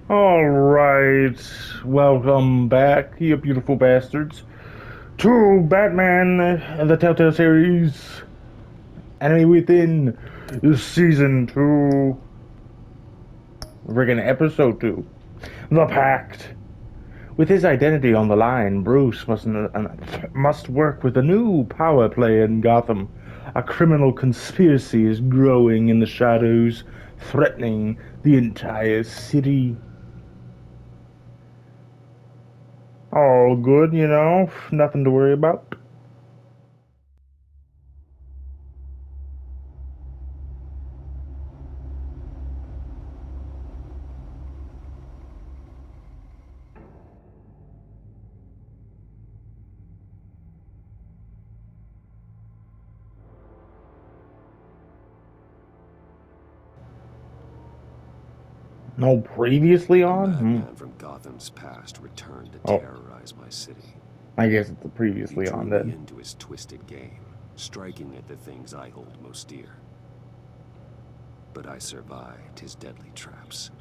All right, welcome back, you beautiful bastards, to Batman the Telltale series, Enemy Within, Season 2, friggin' Episode 2, The Pact. With his identity on the line, Bruce must work with a new power play in Gotham. A criminal conspiracy is growing in the shadows, threatening the entire city. All good, nothing to worry about. No, previously A on? madman from Gotham's past returned to Oh, terrorize my city. I guess it's the He previously drew on me then. into his twisted game, striking at the things I hold most dear. But I survived his deadly traps.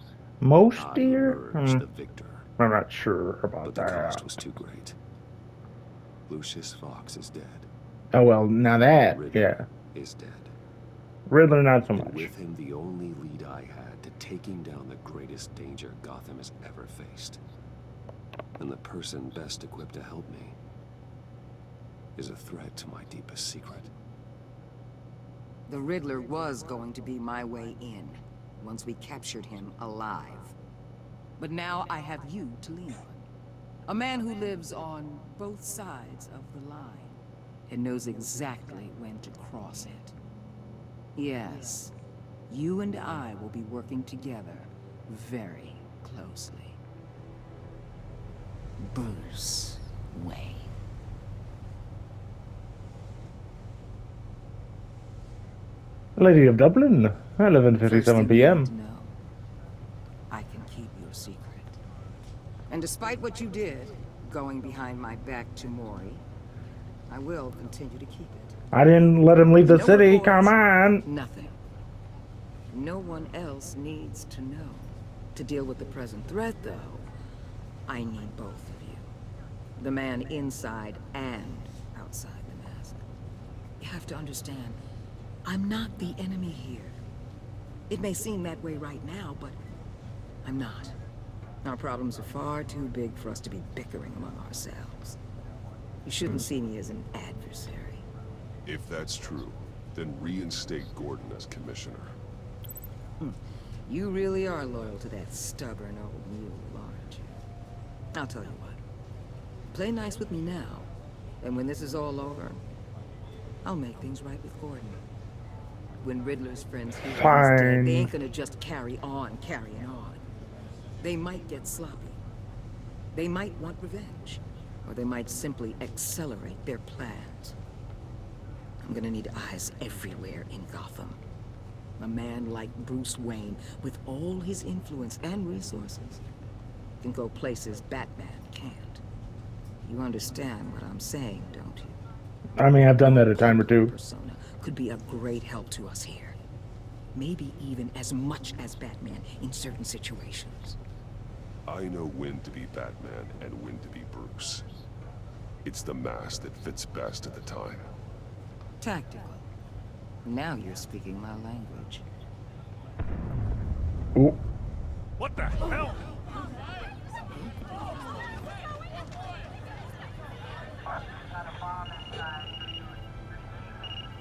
Most I dear? emerged the victor, I'm not sure but about the that. cost was too great. Lucius Fox is dead. Oh, well, now The that, yeah. Riddler is dead. Riddler, not so And much. with him, the only lead I had to taking down the greatest danger Gotham has ever faced. And the person best equipped to help me is a threat to my deepest secret. The Riddler was going to be my way in, once we captured him alive. But now I have you to lean on. A man who lives on both sides of the line, and knows exactly when to cross it. Yes, you and I will be working together very closely. Bruce Wayne. Lady of Dublin, First 11:57 thing you need p.m. to know, I can keep your secret. And despite what you did, going behind my back to Maury, I will continue to keep it. I didn't let him leave the No city, come reports, on! nothing. No one else needs to know. To deal with the present threat, though, I need both of you. The man inside and outside the mask. You have to understand, I'm not the enemy here. It may seem that way right now, but I'm not. Our problems are far too big for us to be bickering among ourselves. You shouldn't see me as an adversary. If that's true, then reinstate Gordon as commissioner. You really are loyal to that stubborn old mule, aren't you? I'll tell you what. Play nice with me now, and when this is all over, I'll make things right with Gordon. When Riddler's friends hear he's dead, they Fine. ain't gonna just carrying on. They might get sloppy. They might want revenge. Or they might simply accelerate their plans. I'm gonna need eyes everywhere in Gotham. A man like Bruce Wayne, with all his influence and resources, can go places Batman can't. You understand what I'm saying, don't you? I mean, I've done Your that a time or public two. persona could be a great help to us here. Maybe even as much as Batman in certain situations. I know when to be Batman and when to be Bruce. It's the mask that fits best at the time. Tactical. Now you're speaking my language. Ooh. What the hell?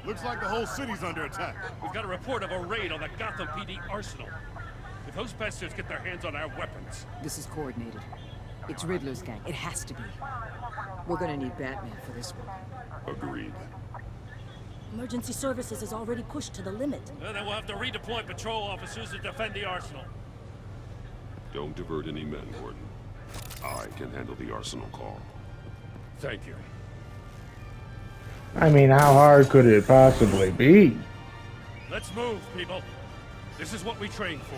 Looks like the whole city's under attack. We've got a report of a raid on the Gotham PD arsenal. If those bastards get their hands on our weapons... This is coordinated. It's Riddler's gang. It has to be. We're gonna need Batman for this one. Agreed. Emergency services is already pushed to the limit. Then we'll have to redeploy patrol officers to defend the arsenal. Don't divert any men, Gordon. I can handle the arsenal call. Thank you. I mean, how hard could it possibly be? Let's move, people. This is what we trained for.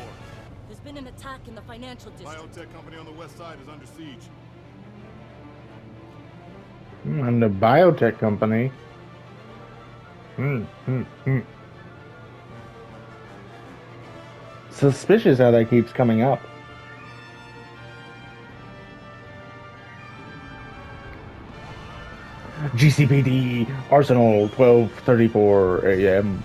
There's been an attack in the financial district. Biotech company on the west side is under siege. And the biotech company. Hmm. Suspicious how that keeps coming up. GCPD Arsenal, 12:34 a.m.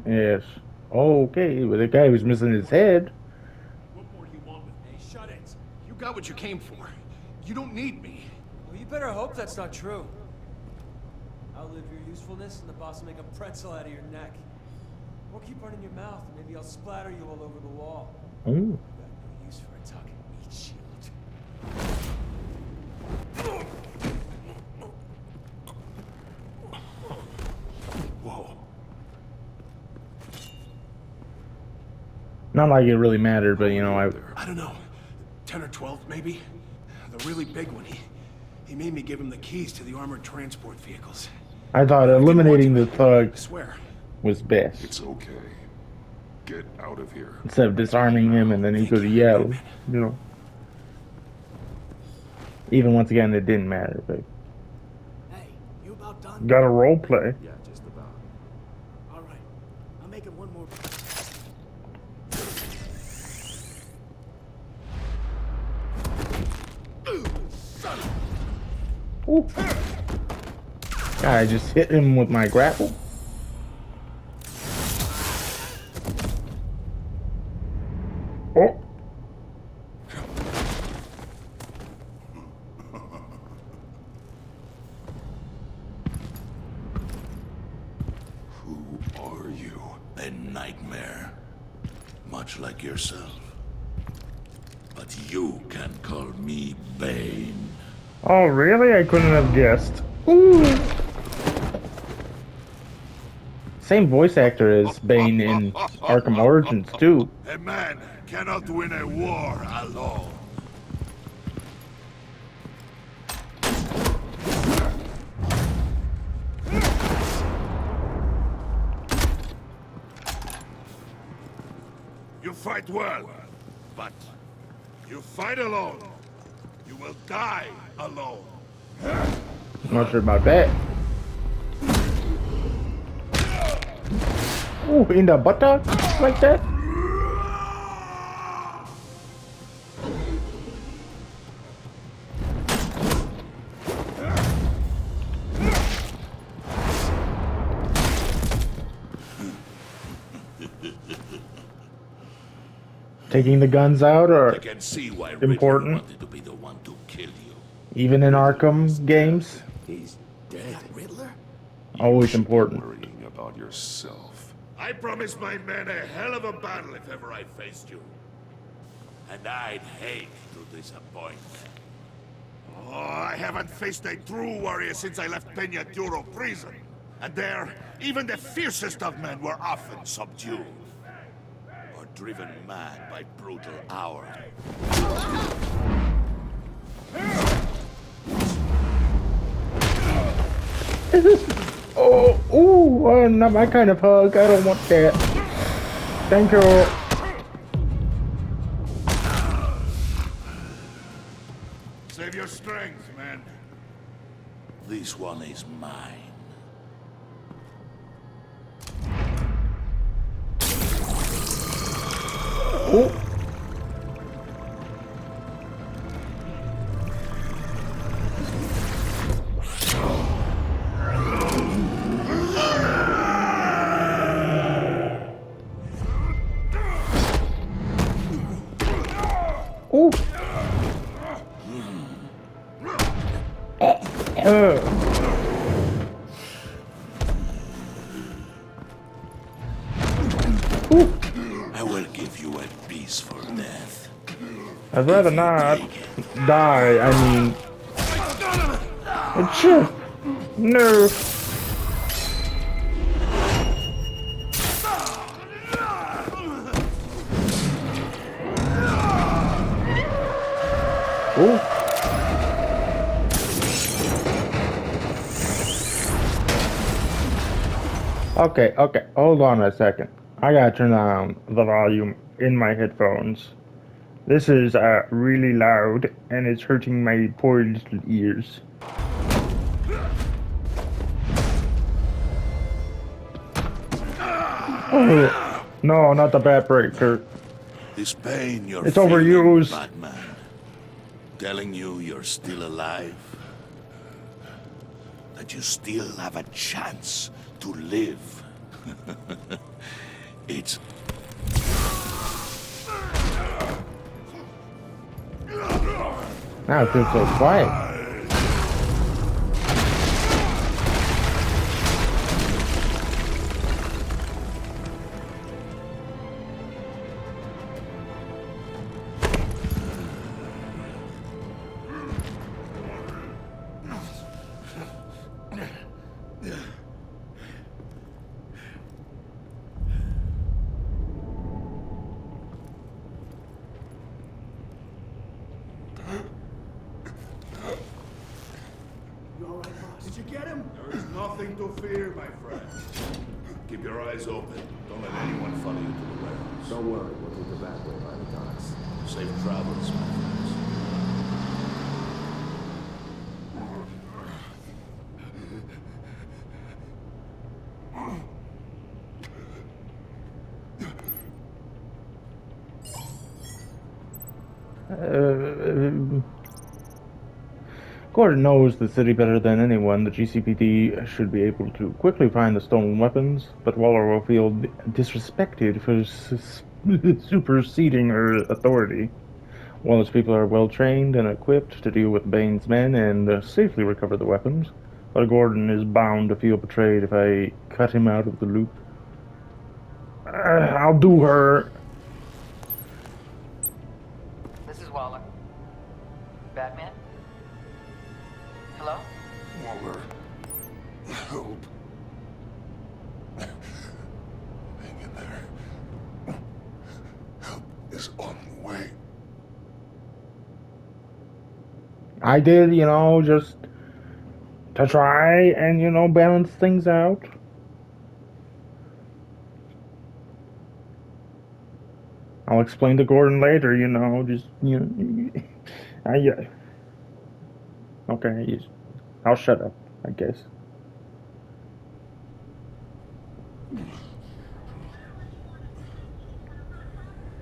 Yes. Okay, but the guy was missing his head. What more do you want with me? Shut it. You got what you came for. You don't need me. Well, you better hope that's not true. Outlive your usefulness, and the boss will make a pretzel out of your neck. Or keep running your mouth, and maybe I'll splatter you all over the wall. Ooh. You got no use for a talking meat shield. Whoa. Not like it really mattered, but you know, I don't know. 10 or 12, maybe? The really big one. He made me give him the keys to the armored transport vehicles. I thought I didn't eliminating the want to, thug I swear. was best. It's okay. Get out of here. Instead of disarming him and then he could yell, you know. Even once again, it didn't matter, but Hey, you about done? got a role play. Yeah, just about. All right. I'll make it one more. Ooh. God, I just hit him with my grapple. Oh. Who are you? A nightmare. Much like yourself. But you can call me Bane. Oh, really? I couldn't have guessed. Ooh. Same voice actor as Bane in Arkham Origins, too. A man cannot win a war alone. You fight well, but you fight alone. You will die alone. Not sure about that. Ooh, in the buttock? Like that? Taking the guns out I are can see why Riddler important, wanted to be the one to kill you. even in Arkham games. He's dead. Riddler? Always You should be important. worrying about yourself. I promised my men a hell of a battle if ever I faced you. And I'd hate to disappoint. Oh, I haven't faced a true warrior since I left Peña Duro prison. And there, even the fiercest of men were often subdued. Or driven mad by brutal hours. Oh, ooh, not my kind of hug. I don't want that. Thank you. Save your strength, man. This one is mine. Ooh. Ooh. I will give you a peaceful death. I'd rather not die. I mean, achoo. No. Ooh. Okay, okay, hold on a second. I gotta turn down the volume in my headphones. This is really loud and it's hurting my poor little ears. Oh, no, not the bat breaker. This pain you're It's feeling, overused. Batman, telling you you're still alive, that you still have a chance to live. It's... Now it feels so quiet. Did you get him? There is nothing to fear, my friend. Keep your eyes open. Don't let anyone follow you to the warehouse. Don't worry, we'll take the back way by the docks. Safe travels, my friends. Gordon knows the city better than anyone. The GCPD should be able to quickly find the stolen weapons, but Waller will feel disrespected for superseding her authority. Waller's people are well trained and equipped to deal with Bane's men and safely recover the weapons, but Gordon is bound to feel betrayed if I cut him out of the loop. I'll do her. This is Waller. Batman? Hello? Waller, help. Hang in there. Help is on the way. I did, just to try and, balance things out. I'll explain to Gordon later, okay, I'll shut up, I guess.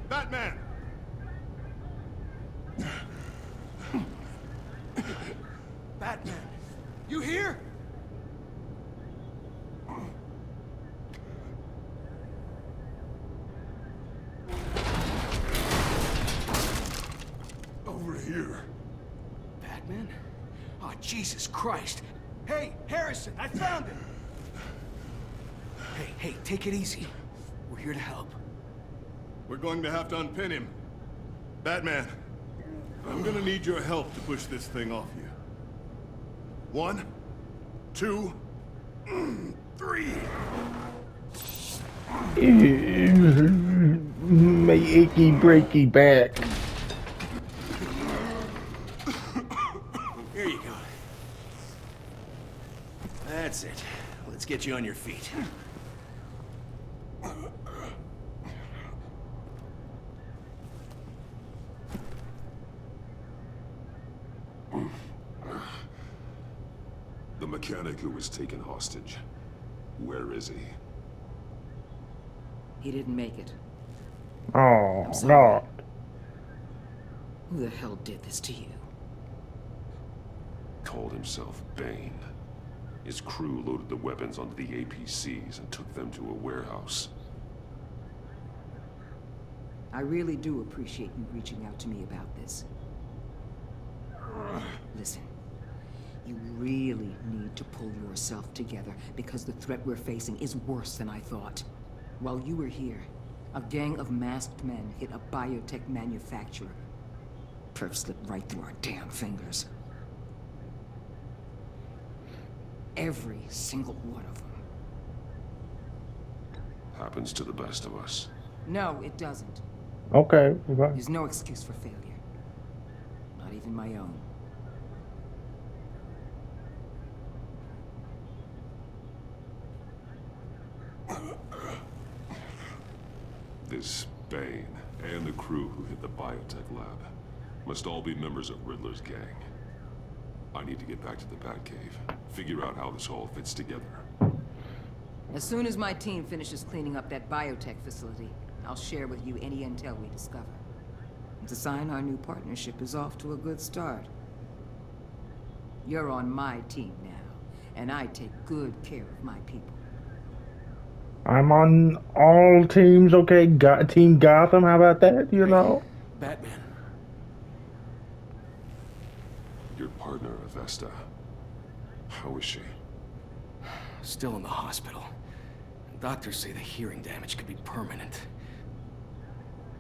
Batman! Batman! You here? Over here. Batman? Oh, Jesus Christ. Hey, Harrison, I found him! Hey, take it easy. We're here to help. We're going to have to unpin him. Batman, I'm gonna need your help to push this thing off you. 1, 2, 3. My achy breaky back. Here you go. That's it. Let's get you on your feet. The mechanic who was taken hostage. Where is he? He didn't make it. Oh, I'm sorry. God. Who the hell did this to you? Called himself Bane. His crew loaded the weapons onto the APCs and took them to a warehouse. I really do appreciate you reaching out to me about this. Listen, you really need to pull yourself together because the threat we're facing is worse than I thought. While you were here, a gang of masked men hit a biotech manufacturer. Perf slipped right through our damn fingers. Every single one of them. Happens to the best of us. No, it doesn't. Okay. There's no excuse for failure. Not even my own. is Bane and the crew who hit the biotech lab must all be members of Riddler's gang. I need to get back to the Batcave, figure out how this all fits together. As soon as my team finishes cleaning up that biotech facility, I'll share with you any intel we discover. It's a sign our new partnership is off to a good start. You're on my team now, and I take good care of my people. I'm on all teams, okay? Team Gotham, how about that, you know? Batman. Your partner, Avesta. How is she? Still in the hospital. Doctors say the hearing damage could be permanent.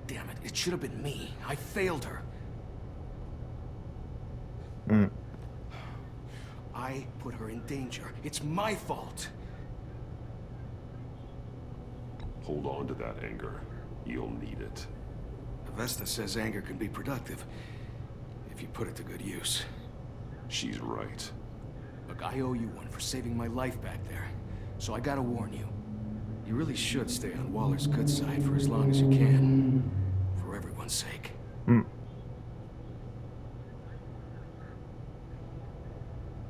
Damn it, it should have been me. I failed her. I put her in danger. It's my fault. Hold on to that anger. You'll need it. Avesta says anger can be productive if you put it to good use. She's right. Look, I owe you one for saving my life back there. So I gotta warn you. You really should stay on Waller's good side for as long as you can. For everyone's sake.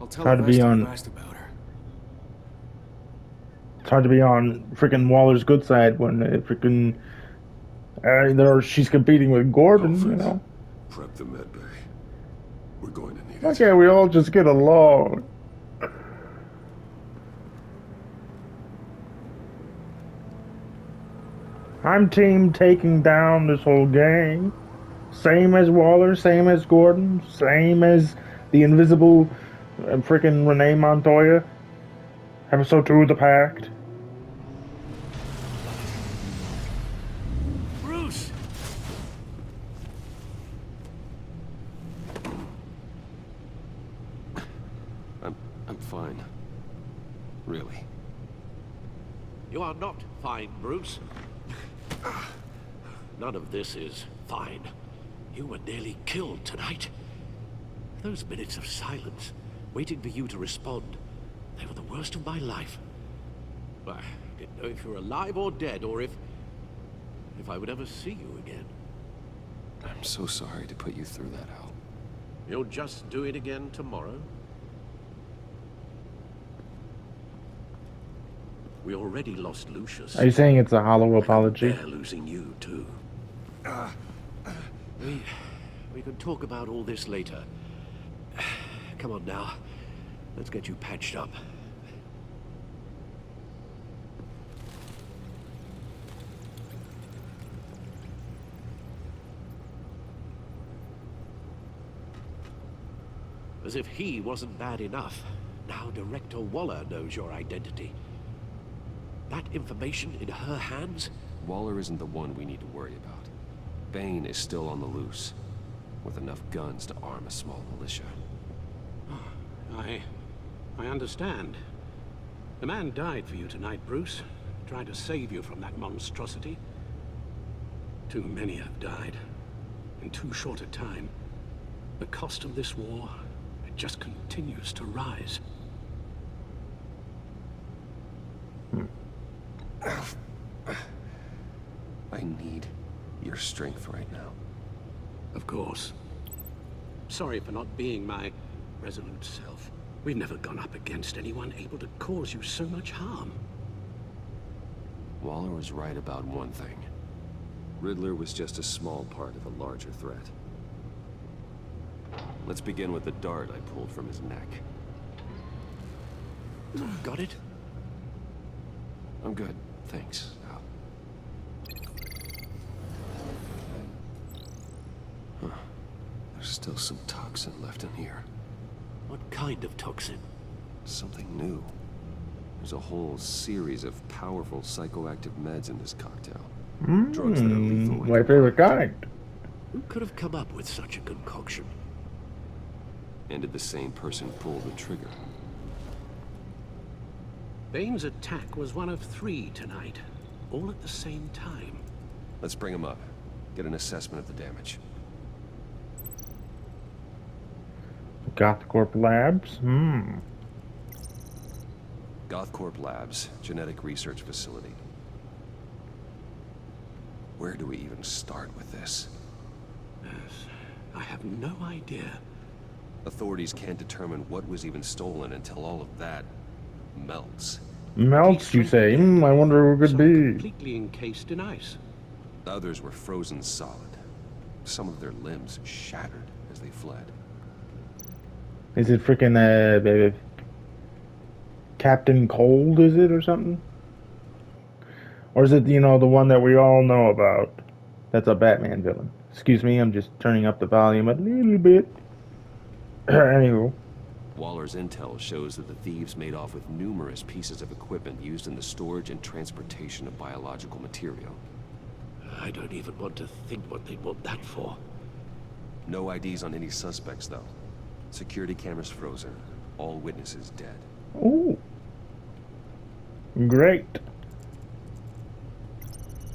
I'll tell Hard to be Avesta on- you asked about her. It's hard to be on freaking Waller's good side when freaking she's competing with Gordon, you Alfred, know. prep the med bay. We're going to need it. Why can't we all just get along? I'm team taking down this whole gang. Same as Waller, same as Gordon, same as the invisible freaking Renee Montoya. Episode 2 of the Pact. Bruce! I'm fine. Really. You are not fine, Bruce. None of this is fine. You were nearly killed tonight. Those minutes of silence, waiting for you to respond, they were the worst of my life. I didn't know if you were alive or dead, or if I would ever see you again. I'm so sorry to put you through that, Al. You'll just do it again tomorrow? We already lost Lucius. Are you saying it's a hollow apology? They're losing you, too. We can talk about all this later. Come on now. Let's get you patched up. As if he wasn't bad enough. Now Director Waller knows your identity. That information in her hands? Waller isn't the one we need to worry about. Bane is still on the loose, with enough guns to arm a small militia. I understand. The man died for you tonight, Bruce. Trying to save you from that monstrosity. Too many have died. In too short a time. The cost of this war, it just continues to rise. I need your strength right now. Of course. Sorry for not being my resolute self. We've never gone up against anyone able to cause you so much harm. Waller was right about one thing. Riddler was just a small part of a larger threat. Let's begin with the dart I pulled from his neck. Got it? I'm good, thanks, Al. Huh. There's still some toxin left in here. What kind of toxin? Something new. There's a whole series of powerful psychoactive meds in this cocktail. Drugs that are lethal. My favorite kind. Who could have come up with such a concoction? And did the same person pull the trigger? Bane's attack was one of 3 tonight, all at the same time. Let's bring him up. Get an assessment of the damage. GothCorp Labs? GothCorp Labs, genetic research facility. Where do we even start with this? Yes, I have no idea. Authorities can't determine what was even stolen until all of that melts. Melts, you say? I wonder who it could Some be. completely encased in ice. Others were frozen solid. Some of their limbs shattered as they fled. Is it freaking Captain Cold? Is it or something? Or is it the one that we all know about? That's a Batman villain. Excuse me, I'm just turning up the volume a little bit. Anywho. Waller's intel shows that the thieves made off with numerous pieces of equipment used in the storage and transportation of biological material. I don't even want to think what they'd want that for. No IDs on any suspects, though. Security cameras frozen. All witnesses dead. Ooh. Great.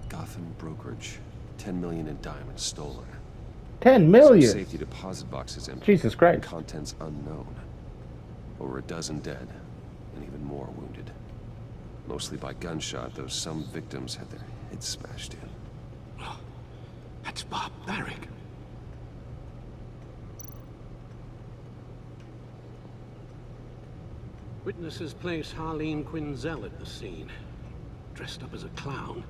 Gotham brokerage. 10 million in diamonds stolen. 10 million? Some safety deposit boxes empty. Jesus Christ. Contents unknown. Over a dozen dead, and even more wounded. Mostly by gunshot, though some victims had their heads smashed in. Oh, that's barbaric. Witnesses place Harleen Quinzel at the scene, dressed up as a clown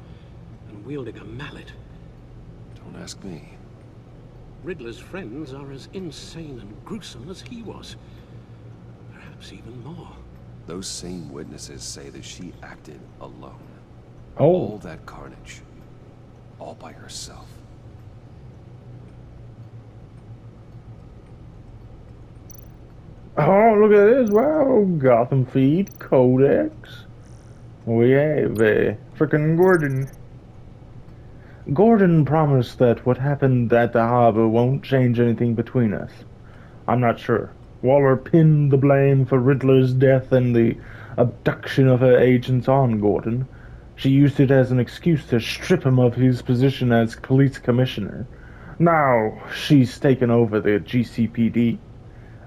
and wielding a mallet. Don't ask me. Riddler's friends are as insane and gruesome as he was. Perhaps even more. Those same witnesses say that she acted alone. Oh. All that carnage. All by herself. Oh, look at this. Wow. Gotham Feed Codex. We have frickin' Gordon. Gordon promised that what happened at the harbor won't change anything between us. I'm not sure. Waller pinned the blame for Riddler's death and the abduction of her agents on Gordon. She used it as an excuse to strip him of his position as police commissioner. Now she's taken over the GCPD.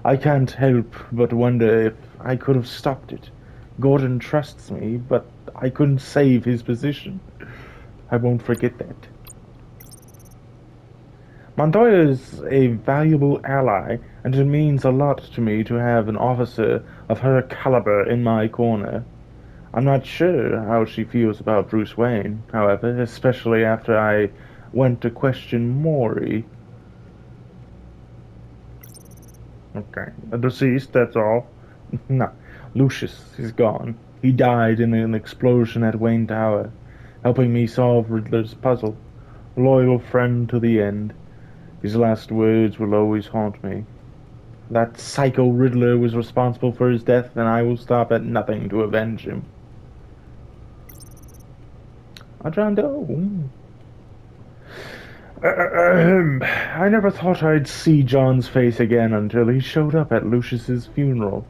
I can't help but wonder if I could have stopped it. Gordon trusts me, but I couldn't save his position. I won't forget that. Montoya is a valuable ally, and it means a lot to me to have an officer of her caliber in my corner. I'm not sure how she feels about Bruce Wayne, however, especially after I went to question Maury. Okay, a deceased, that's all. No, Lucius is gone. He died in an explosion at Wayne Tower, helping me solve Riddler's puzzle. Loyal friend to the end. His last words will always haunt me. That psycho Riddler was responsible for his death, and I will stop at nothing to avenge him. John Doe. I never thought I'd see John's face again until he showed up at Lucius's funeral.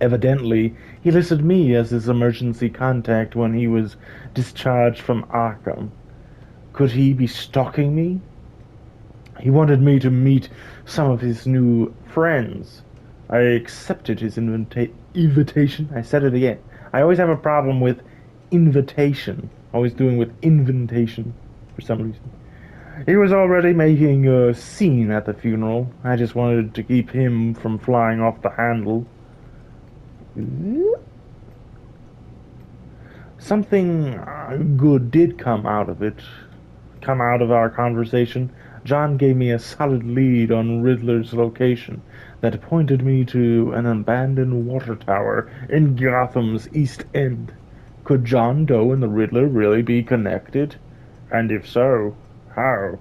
Evidently, he listed me as his emergency contact when he was discharged from Arkham. Could he be stalking me? He wanted me to meet some of his new friends. I accepted his invitation. I said it again. I always have a problem with invitation. Always doing with invitation for some reason. He was already making a scene at the funeral. I just wanted to keep him from flying off the handle. Something good did come out of it. Come out of our conversation. John gave me a solid lead on Riddler's location that pointed me to an abandoned water tower in Gotham's East End. Could John Doe and the Riddler really be connected? And if so, how?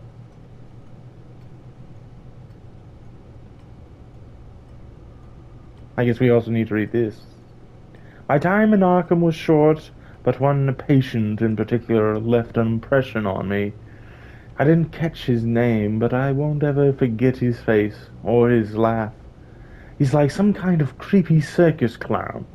I guess we also need to read this. My time in Arkham was short, but one patient in particular left an impression on me. I didn't catch his name, but I won't ever forget his face or his laugh. He's like some kind of creepy circus clown.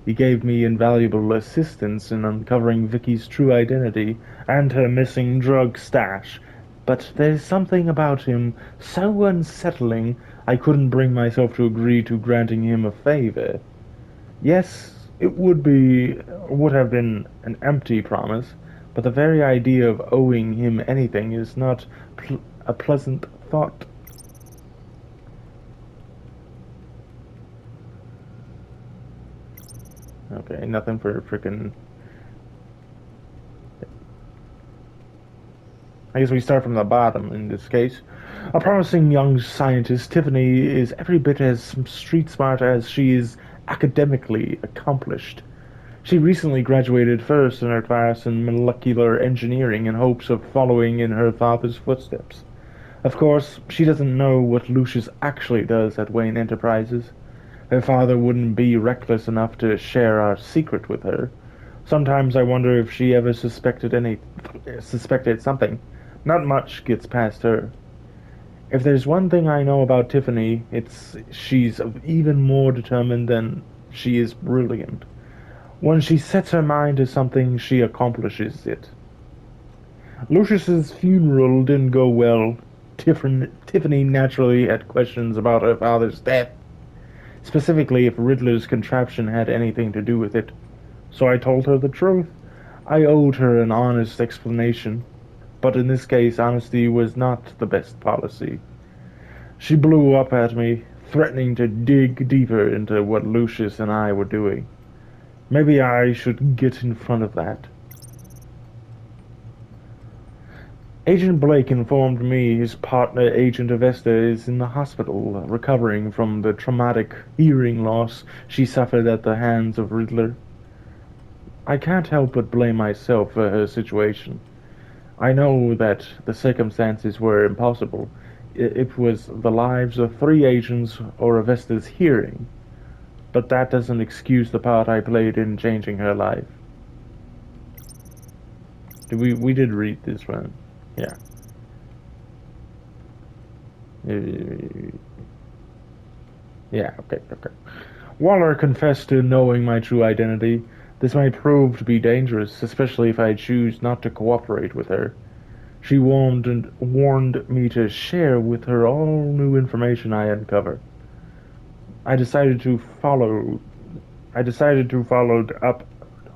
He gave me invaluable assistance in uncovering Vicky's true identity and her missing drug stash, but there's something about him so unsettling I couldn't bring myself to agree to granting him a favor. Yes, it would have been an empty promise, but the very idea of owing him anything is not a pleasant thought. Okay, nothing for frickin'. I guess we start from the bottom in this case. A promising young scientist, Tiffany is every bit as street smart as she is academically accomplished. She recently graduated first in her class in molecular engineering in hopes of following in her father's footsteps. Of course, she doesn't know what Lucius actually does at Wayne Enterprises. Her father wouldn't be reckless enough to share our secret with her. Sometimes I wonder if she ever suspected something. Not much gets past her. If there's one thing I know about Tiffany, it's she's even more determined than she is brilliant. When she sets her mind to something, she accomplishes it. Lucius's funeral didn't go well. Tiffany naturally had questions about her father's death, specifically if Riddler's contraption had anything to do with it. So I told her the truth. I owed her an honest explanation, but in this case, honesty was not the best policy. She blew up at me, threatening to dig deeper into what Lucius and I were doing. Maybe I should get in front of that. Agent Blake informed me his partner, Agent Avesta, is in the hospital, recovering from the traumatic hearing loss she suffered at the hands of Riddler. I can't help but blame myself for her situation. I know that the circumstances were impossible. It was the lives of 3 agents or Avesta's hearing, but that doesn't excuse the part I played in changing her life. We did read this one. Yeah. Yeah, okay. Waller confessed to knowing my true identity. This might prove to be dangerous, especially if I choose not to cooperate with her. She warned me to share with her all new information I uncover. I decided to follow up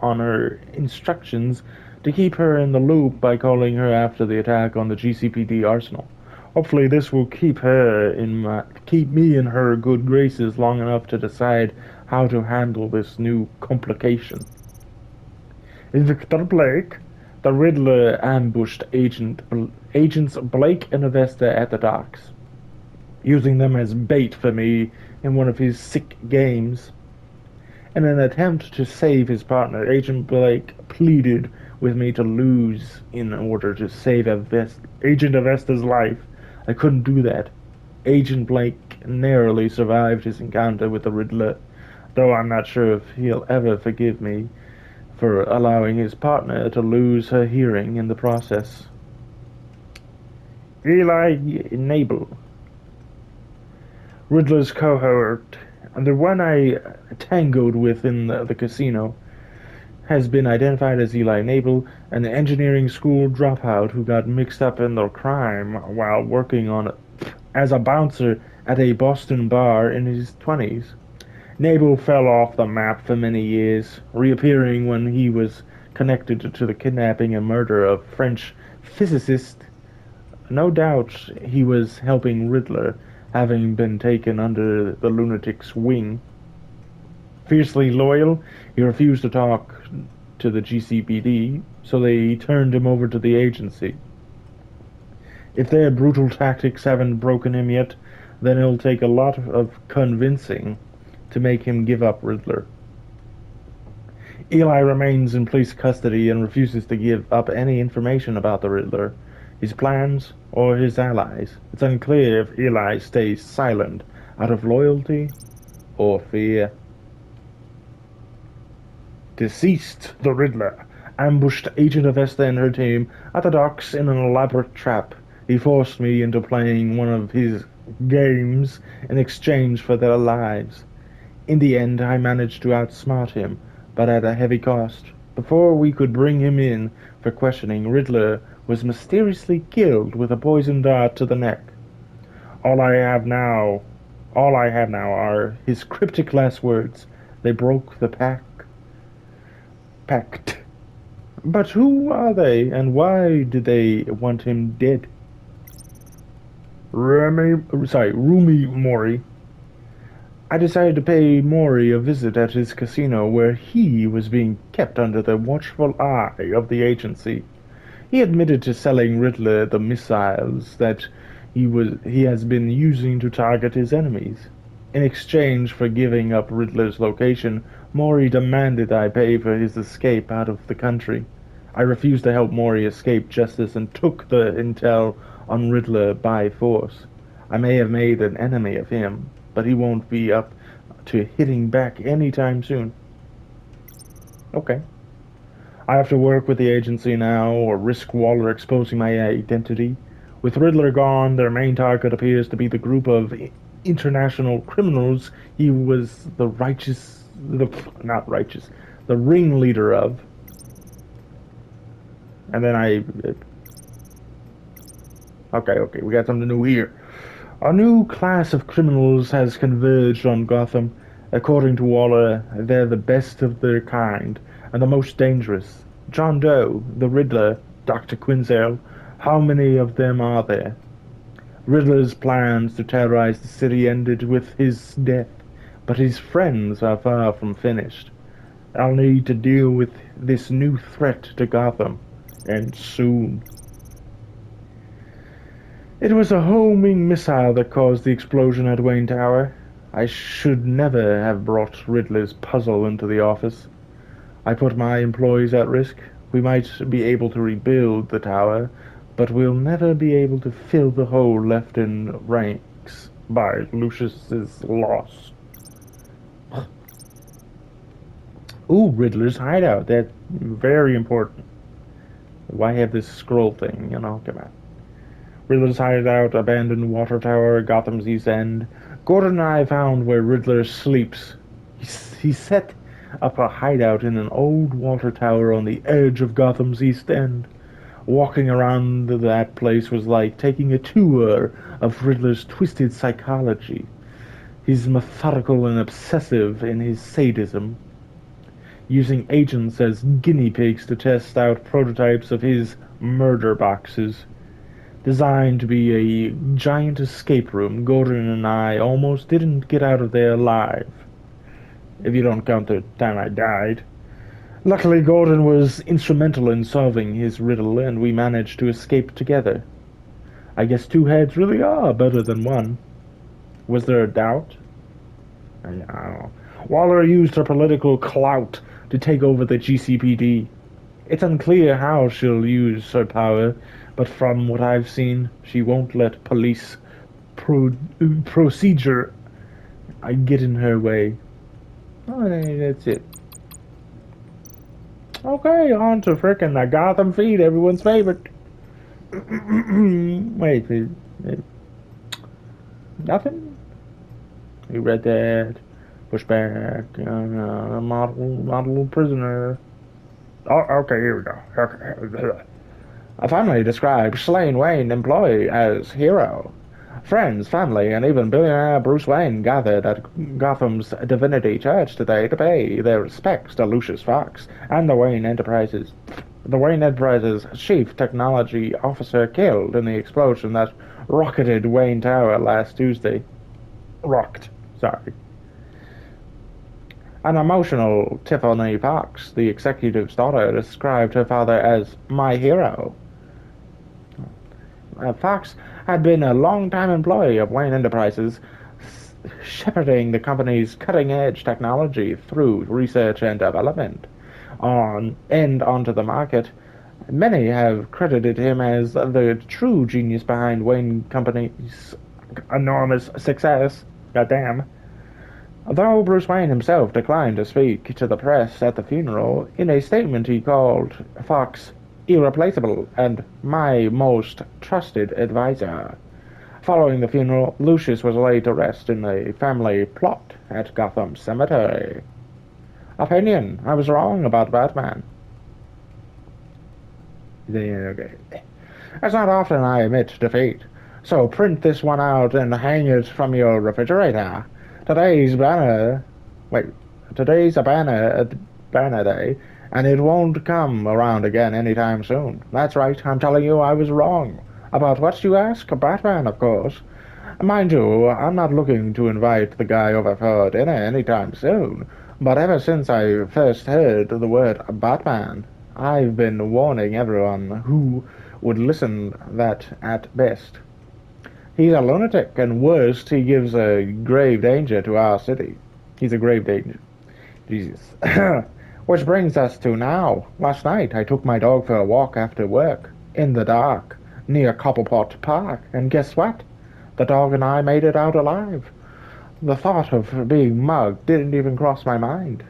on her instructions to keep her in the loop by calling her after the attack on the GCPD arsenal. Hopefully this will keep me in her good graces long enough to decide how to handle this new complication. Victor Blake, the Riddler ambushed Agents Blake and Avesta at the docks, using them as bait for me in one of his sick games. In an attempt to save his partner, Agent Blake pleaded with me to lose in order to save Agent Avesta's life. I couldn't do that. Agent Blake narrowly survived his encounter with the Riddler, though I'm not sure if he'll ever forgive me for allowing his partner to lose her hearing in the process. Eli Nabel, Riddler's cohort, the one I tangoed with in the casino, has been identified as Eli Nabel, an engineering school dropout who got mixed up in the crime while working as a bouncer at a Boston bar in his 20s. Nabel fell off the map for many years, reappearing when he was connected to the kidnapping and murder of French physicist. No doubt he was helping Riddler, having been taken under the lunatic's wing. Fiercely loyal, he refused to talk to the GCPD, so they turned him over to the agency. If their brutal tactics haven't broken him yet, then it'll take a lot of convincing to make him give up Riddler. Eli remains in police custody and refuses to give up any information about the Riddler, his plans, or his allies. It's unclear if Eli stays silent out of loyalty or fear. Deceased, the Riddler, ambushed Agent Avesta and her team at the docks in an elaborate trap. He forced me into playing one of his games in exchange for their lives. In the end, I managed to outsmart him, but at a heavy cost. Before we could bring him in for questioning, Riddler was mysteriously killed with a poisoned dart to the neck. All I have now are his cryptic last words. They broke the pact. But who are they, and why do they want him dead? Rumi Mori. I decided to pay Mori a visit at his casino where he was being kept under the watchful eye of the agency. He admitted to selling Riddler the missiles that he has been using to target his enemies. In exchange for giving up Riddler's location, Mori demanded I pay for his escape out of the country. I refused to help Mori escape justice and took the intel on Riddler by force. I may have made an enemy of him, but he won't be up to hitting back anytime soon. Okay. I have to work with the agency now, or risk Waller exposing my identity. With Riddler gone, their main target appears to be the group of international criminals he was not righteous, the ringleader of. And then okay, we got something new here. A new class of criminals has converged on Gotham. According to Waller, they're the best of their kind, and the most dangerous. John Doe, the Riddler, Dr. Quinzel, how many of them are there? Riddler's plans to terrorize the city ended with his death, but his friends are far from finished. I'll need to deal with this new threat to Gotham, and soon. It was a homing missile that caused the explosion at Wayne Tower. I should never have brought Riddler's puzzle into the office. I put my employees at risk. We might be able to rebuild the tower, but we'll never be able to fill the hole left in ranks by Lucius's loss. Ooh, Riddler's hideout. That's very important. Why have this scroll thing? Come on. Riddler's hideout, abandoned water tower, Gotham's East End. Gordon and I found where Riddler sleeps. He set up a hideout in an old water tower on the edge of Gotham's East End. Walking around that place was like taking a tour of Riddler's twisted psychology. He's methodical and obsessive in his sadism, using agents as guinea pigs to test out prototypes of his murder boxes. Designed to be a giant escape room, Gordon and I almost didn't get out of there alive. If you don't count the time I died. Luckily, Gordon was instrumental in solving his riddle, and we managed to escape together. I guess two heads really are better than one. Was there a doubt? I don't know. Waller used her political clout to take over the GCPD. It's unclear how she'll use her power, but from what I've seen, she won't let police procedure get in her way. Oh, that's it. Okay, on to frickin' the Gotham feed, everyone's favorite. Wait, nothing? You read that? Pushback, model prisoner. Oh, okay, here we go. Okay. A family described slain Wayne employee as hero. Friends, family, and even billionaire Bruce Wayne gathered at Gotham's Divinity Church today to pay their respects to Lucius Fox and the Wayne Enterprises. The Wayne Enterprises chief technology officer killed in the explosion that rocketed Wayne Tower last Tuesday. Sorry. An emotional Tiffany Fox, the executive's daughter, described her father as my hero. Fox had been a long-time employee of Wayne Enterprises, shepherding the company's cutting-edge technology through research and development onto the market. Many have credited him as the true genius behind Wayne Company's enormous success. Goddamn. Though Bruce Wayne himself declined to speak to the press at the funeral, in a statement he called Fox irreplaceable and my most trusted advisor. Following the funeral, Lucius was laid to rest in a family plot at Gotham Cemetery. Opinion: I was wrong about Batman. Okay. It's not often I admit defeat, so print this one out and hang it from your refrigerator. Today's a banner day, and it won't come around again anytime soon. That's right, I'm telling you I was wrong. About what you ask? Batman, of course. Mind you, I'm not looking to invite the guy over for dinner anytime soon, but ever since I first heard the word Batman, I've been warning everyone who would listen that at best. He's a lunatic, and worst, he gives a grave danger to our city. He's a grave danger. Jesus. Which brings us to now. Last night, I took my dog for a walk after work, in the dark, near Cobblepot Park, and guess what? The dog and I made it out alive. The thought of being mugged didn't even cross my mind,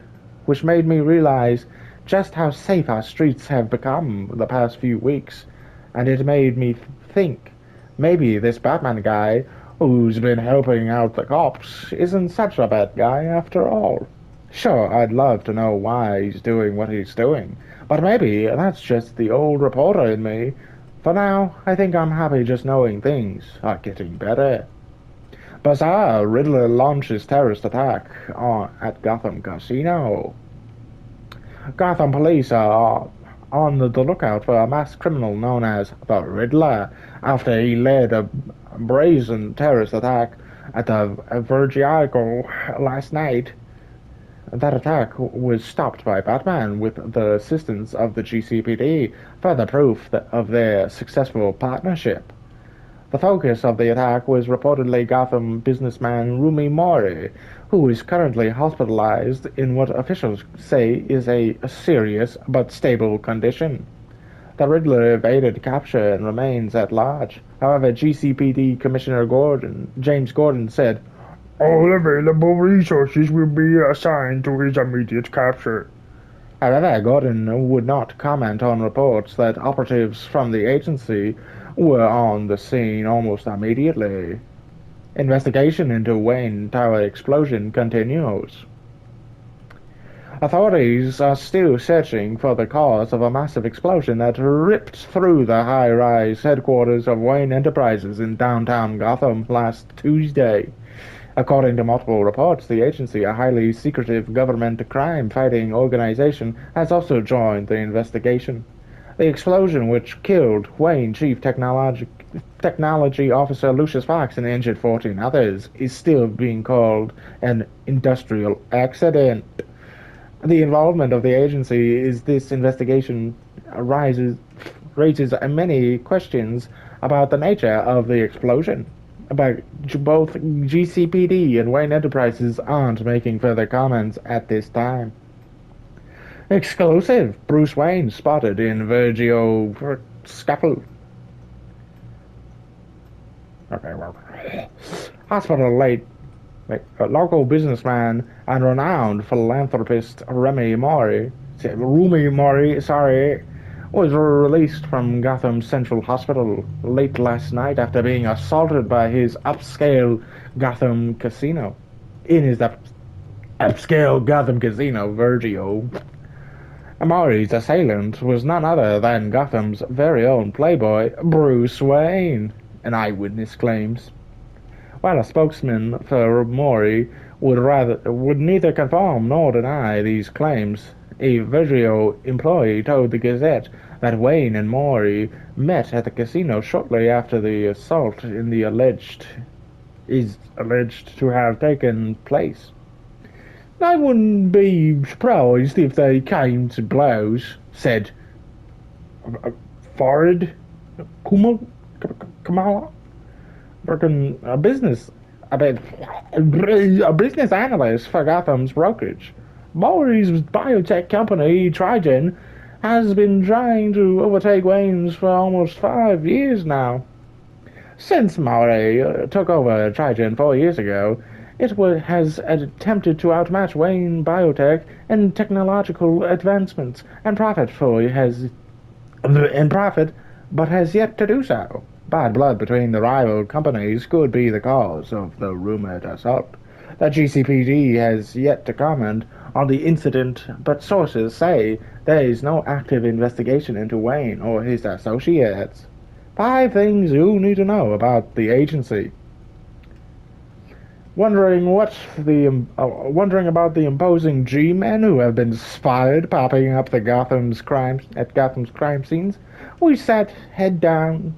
which made me realize just how safe our streets have become the past few weeks, and it made me think maybe this Batman guy who's been helping out the cops isn't such a bad guy after all. Sure, I'd love to know why he's doing what he's doing, but maybe that's just the old reporter in me. For now, I think I'm happy just knowing things are getting better. Bizarre, Riddler launches terrorist attack at Gotham Casino. Gotham police are on the lookout for a masked criminal known as the Riddler after he led a brazen terrorist attack at the Vergiago last night. That attack was stopped by Batman with the assistance of the GCPD, further proof of their successful partnership. The focus of the attack was reportedly Gotham businessman Rumi Mori, who is currently hospitalized in what officials say is a serious but stable condition. The Riddler evaded capture and remains at large. However, GCPD Commissioner James Gordon said, "All available resources will be assigned to his immediate capture." However, Gordon would not comment on reports that operatives from the agency were on the scene almost immediately. Investigation into Wayne Tower explosion continues. Authorities are still searching for the cause of a massive explosion that ripped through the high-rise headquarters of Wayne Enterprises in downtown Gotham last Tuesday. According to multiple reports, the agency, a highly secretive government crime-fighting organization, has also joined the investigation. The explosion, which killed Wayne Chief Technology Officer Lucius Fox and injured 14 others, is still being called an industrial accident. The involvement of the agency in this investigation raises many questions about the nature of the explosion. But both GCPD and Wayne Enterprises aren't making further comments at this time. Exclusive: Bruce Wayne spotted in Virgil scuffle. Okay, well. Hospital late. A local businessman and renowned philanthropist Rumi Mori, was released from Gotham Central Hospital late last night after being assaulted by his upscale Gotham casino. In his upscale Gotham casino, Virgil. Mori's assailant was none other than Gotham's very own playboy, Bruce Wayne, an eyewitness claims. While a spokesman for Mori would neither confirm nor deny these claims, a Virgil employee told the Gazette that Wayne and Mori met at the casino shortly after the assault is alleged to have taken place. "I wouldn't be surprised if they came to blows," said Farid Kamala, a business analyst for Gotham's brokerage. Mori's biotech company, Trigen, has been trying to overtake Wayne's for almost 5 years now. Since Mori took over Trigen 4 years ago, it has attempted to outmatch Wayne Biotech in technological advancements and profit, but has yet to do so. Bad blood between the rival companies could be the cause of the rumored assault. The GCPD has yet to comment on the incident, but sources say there is no active investigation into Wayne or his associates. 5 things you need to know about the agency. Wondering about the imposing G-men who have been spotted popping up Gotham's crime scenes. We sat head down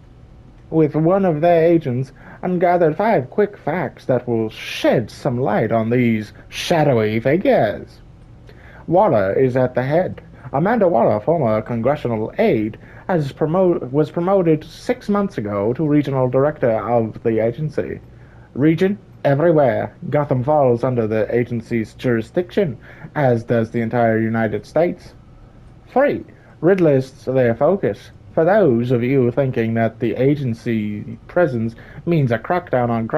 with one of their agents and gathered 5 quick facts that will shed some light on these shadowy figures. Waller is at the head. Amanda Waller, former congressional aide, was promoted 6 months ago to regional director of the agency. Region? Everywhere. Gotham falls under the agency's jurisdiction, as does the entire United States. 3. Riddler's their focus. For those of you thinking that the agency presence means a crackdown on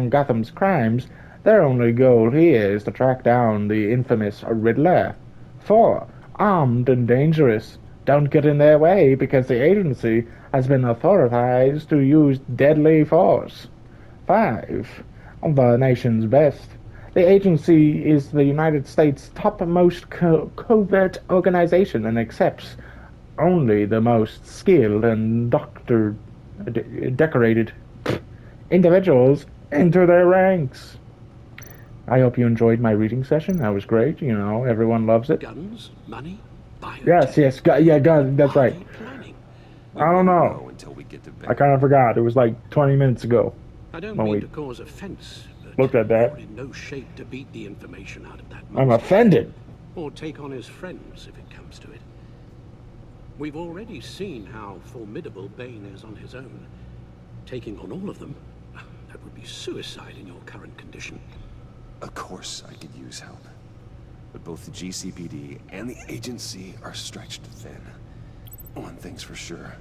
Gotham's crimes, their only goal here is to track down the infamous Riddler. 4. Armed and dangerous. Don't get in their way because the agency has been authorized to use deadly force. 5. The nation's best. The agency is the United States' topmost covert organization and accepts only the most skilled and decorated individuals into their ranks. I hope you enjoyed my reading session. That was great. You know, everyone loves it. Guns, money, biotech. Yes, yeah, guns. That's right. I don't know. I kind of forgot. It was like 20 minutes ago. I don't mean to cause offense, but looked at that. you're in no shape to beat the information out of that monster. I'm offended. Or take on his friends if it comes to it. We've already seen how formidable Bane is on his own. Taking on all of them, that would be suicide in your current condition. Of course I could use help. But both the GCPD and the agency are stretched thin. One thing's for sure.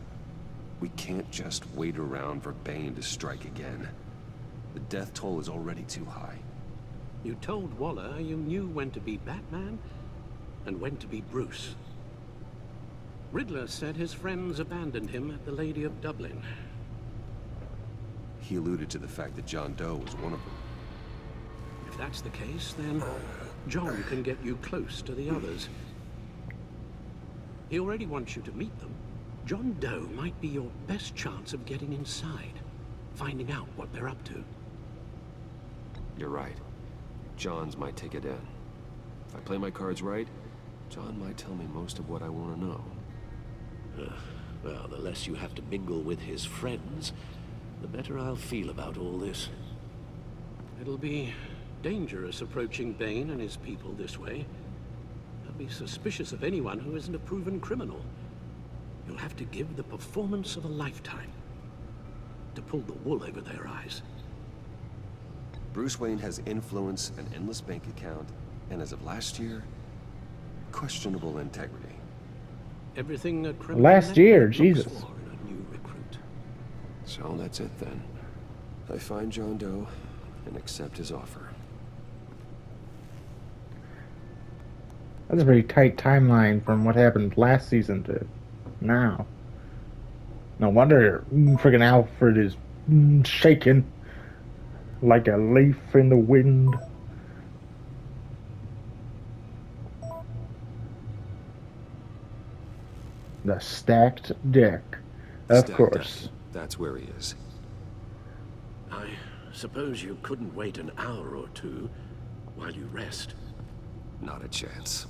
We can't just wait around for Bane to strike again. The death toll is already too high. You told Waller you knew when to be Batman and when to be Bruce. Riddler said his friends abandoned him at the Lady of Dublin. He alluded to the fact that John Doe was one of them. If that's the case, then John can get you close to the others. He already wants you to meet them. John Doe might be your best chance of getting inside, finding out what they're up to. You're right. John's my ticket in. If I play my cards right, John might tell me most of what I want to know. Well, the less you have to mingle with his friends, the better I'll feel about all this. It'll be dangerous approaching Bane and his people this way. They'll be suspicious of anyone who isn't a proven criminal. You'll have to give the performance of a lifetime to pull the wool over their eyes. Bruce Wayne has influence, an endless bank account, and as of last year, questionable integrity. Everything a criminal last year, Jesus. For in a new recruit. So that's it then. I find John Doe and accept his offer. That's a pretty tight timeline from what happened last season to now. No wonder friggin' Alfred is shaking like a leaf in the wind. The stacked deck, of course. Deck. That's where he is. I suppose you couldn't wait an hour or two while you rest. Not a chance.